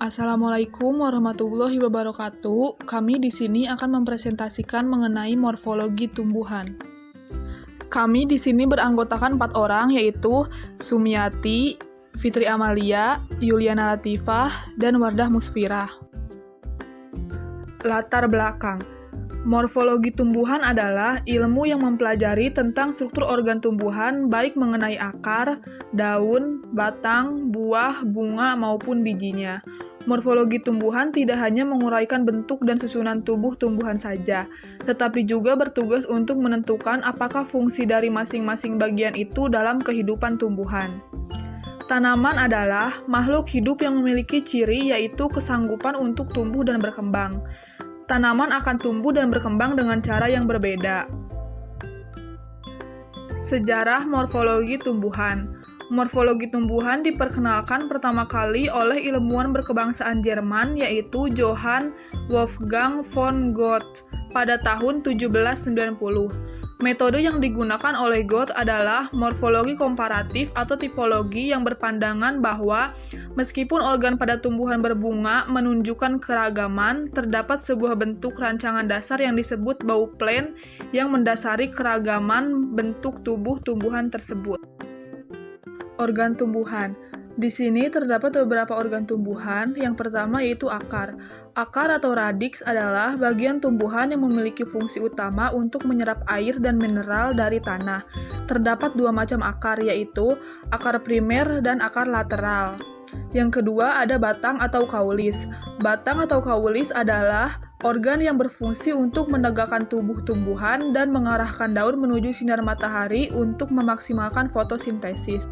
Assalamualaikum warahmatullahi wabarakatuh. Kami di sini akan mempresentasikan mengenai morfologi tumbuhan. Kami di sini beranggotakan 4 orang, yaitu Sumiati, Fitri Amalia, Yuliana Latifah, dan Wardah Musfirah. Latar belakang. Morfologi tumbuhan adalah ilmu yang mempelajari tentang struktur organ tumbuhan, baik mengenai akar, daun, batang, buah, bunga, maupun bijinya. Morfologi tumbuhan tidak hanya menguraikan bentuk dan susunan tubuh tumbuhan saja, tetapi juga bertugas untuk menentukan apakah fungsi dari masing-masing bagian itu dalam kehidupan tumbuhan. Tanaman adalah makhluk hidup yang memiliki ciri, yaitu kesanggupan untuk tumbuh dan berkembang. Tanaman akan tumbuh dan berkembang dengan cara yang berbeda. Sejarah morfologi tumbuhan. Morfologi tumbuhan diperkenalkan pertama kali oleh ilmuwan berkebangsaan Jerman, yaitu Johann Wolfgang von Goethe pada tahun 1790. Metode yang digunakan oleh Goethe adalah morfologi komparatif atau tipologi yang berpandangan bahwa meskipun organ pada tumbuhan berbunga menunjukkan keragaman, terdapat sebuah bentuk rancangan dasar yang disebut Bauplan yang mendasari keragaman bentuk tubuh tumbuhan tersebut. Organ tumbuhan. Di sini terdapat beberapa organ tumbuhan. Yang pertama yaitu akar. Akar atau radix adalah bagian tumbuhan yang memiliki fungsi utama untuk menyerap air dan mineral dari tanah. Terdapat 2 macam akar, yaitu akar primer dan akar lateral. Yang kedua ada batang atau kaulis. Batang atau kaulis adalah organ yang berfungsi untuk menegakkan tubuh tumbuhan dan mengarahkan daun menuju sinar matahari untuk memaksimalkan fotosintesis.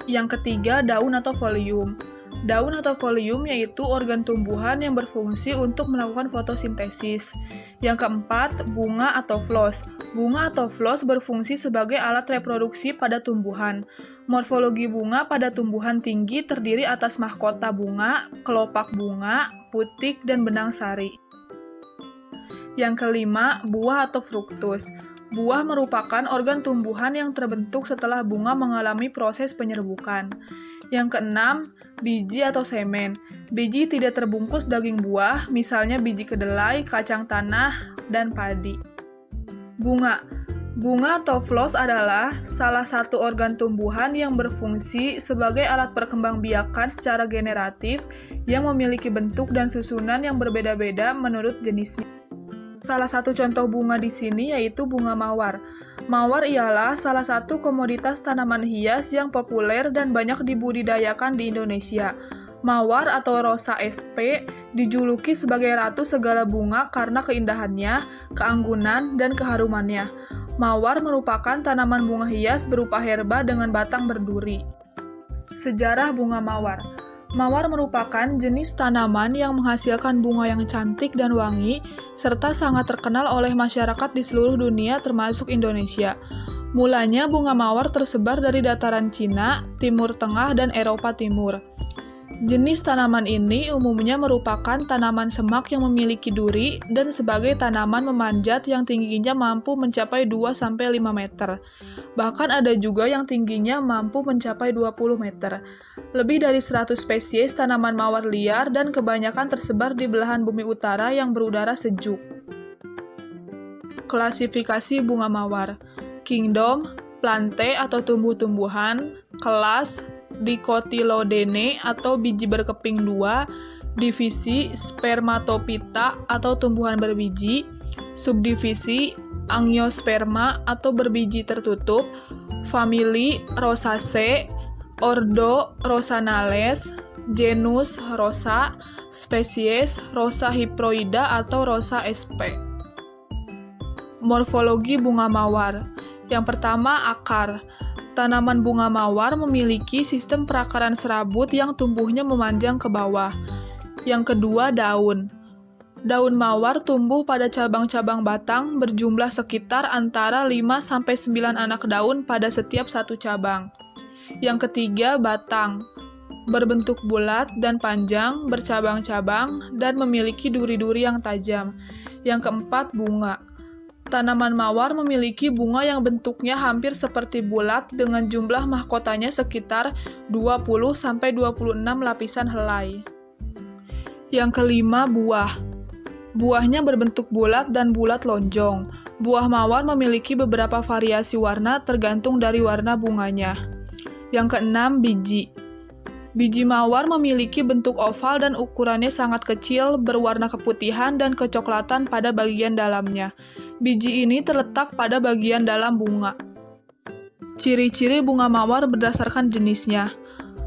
Yang ketiga, daun atau folium. Daun atau folium yaitu organ tumbuhan yang berfungsi untuk melakukan fotosintesis. Yang keempat, bunga atau flos. Bunga atau flos berfungsi sebagai alat reproduksi pada tumbuhan. Morfologi bunga pada tumbuhan tinggi terdiri atas mahkota bunga, kelopak bunga, putik, dan benang sari. Yang kelima, buah atau fruktus. Buah merupakan organ tumbuhan yang terbentuk setelah bunga mengalami proses penyerbukan. Yang keenam, biji atau semen. Biji tidak terbungkus daging buah, misalnya biji kedelai, kacang tanah, dan padi. Bunga. Bunga atau flos adalah salah satu organ tumbuhan yang berfungsi sebagai alat perkembangbiakan secara generatif yang memiliki bentuk dan susunan yang berbeda-beda menurut jenisnya. Salah satu contoh bunga di sini yaitu bunga mawar. Mawar ialah salah satu komoditas tanaman hias yang populer dan banyak dibudidayakan di Indonesia. Mawar atau Rosa sp. dijuluki sebagai ratu segala bunga karena keindahannya, keanggunan, dan keharumannya. Mawar merupakan tanaman bunga hias berupa herba dengan batang berduri. Sejarah bunga mawar. Mawar merupakan jenis tanaman yang menghasilkan bunga yang cantik dan wangi, serta sangat terkenal oleh masyarakat di seluruh dunia termasuk Indonesia. Mulanya bunga mawar tersebar dari dataran Cina, Timur Tengah, dan Eropa Timur. Jenis tanaman ini umumnya merupakan tanaman semak yang memiliki duri dan sebagai tanaman memanjat yang tingginya mampu mencapai 2-5 meter. Bahkan ada juga yang tingginya mampu mencapai 20 meter. Lebih dari 100 spesies tanaman mawar liar dan kebanyakan tersebar di belahan bumi utara yang berudara sejuk. Klasifikasi bunga mawar. Kingdom, plante atau tumbuh-tumbuhan, kelas, Dicotyledone atau biji berkeping 2, divisi Spermatophyta atau tumbuhan berbiji, subdivisi Angiosperma atau berbiji tertutup, famili Rosaceae, ordo Rosanales, genus Rosa, spesies Rosa hiploida atau Rosa sp. Morfologi bunga mawar. Yang pertama, akar. Tanaman bunga mawar memiliki sistem perakaran serabut yang tumbuhnya memanjang ke bawah. Yang kedua, daun. Daun mawar tumbuh pada cabang-cabang batang berjumlah sekitar antara 5-9 anak daun pada setiap satu cabang. Yang ketiga, batang. Berbentuk bulat dan panjang, bercabang-cabang, dan memiliki duri-duri yang tajam. Yang keempat, bunga. Tanaman mawar memiliki bunga yang bentuknya hampir seperti bulat dengan jumlah mahkotanya sekitar 20-26 lapisan helai. Yang kelima, buah. Buahnya berbentuk bulat dan bulat lonjong. Buah mawar memiliki beberapa variasi warna tergantung dari warna bunganya. Yang keenam, biji. Biji mawar memiliki bentuk oval dan ukurannya sangat kecil, berwarna keputihan dan kecoklatan pada bagian dalamnya. Biji ini terletak pada bagian dalam bunga. Ciri-ciri bunga mawar berdasarkan jenisnya.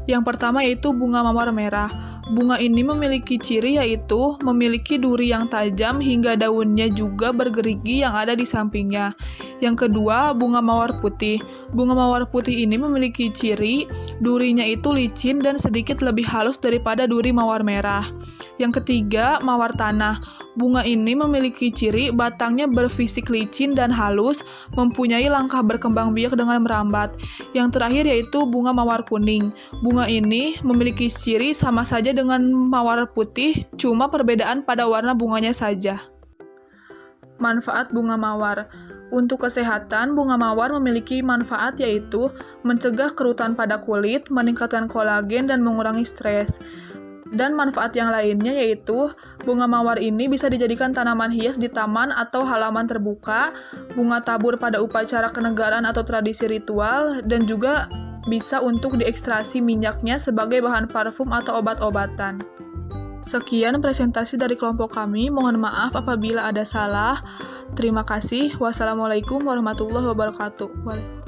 Yang pertama yaitu bunga mawar merah. Bunga ini memiliki ciri yaitu memiliki duri yang tajam hingga daunnya juga bergerigi yang ada di sampingnya. Yang kedua, bunga mawar putih. Bunga mawar putih ini memiliki ciri durinya itu licin dan sedikit lebih halus daripada duri mawar merah. Yang ketiga, mawar tanah. Bunga ini memiliki ciri batangnya berfisik licin dan halus, mempunyai langkah berkembang biak dengan merambat. Yang terakhir yaitu bunga mawar kuning. Bunga ini memiliki ciri sama saja dengan mawar putih, cuma perbedaan pada warna bunganya saja. Manfaat bunga mawar. Untuk kesehatan, bunga mawar memiliki manfaat yaitu mencegah kerutan pada kulit, meningkatkan kolagen, dan mengurangi stres. Dan manfaat yang lainnya yaitu bunga mawar ini bisa dijadikan tanaman hias di taman atau halaman terbuka, bunga tabur pada upacara kenegaraan atau tradisi ritual, dan juga bisa untuk diekstraksi minyaknya sebagai bahan parfum atau obat-obatan. Sekian presentasi dari kelompok kami, mohon maaf apabila ada salah. Terima kasih. Wassalamualaikum warahmatullahi wabarakatuh.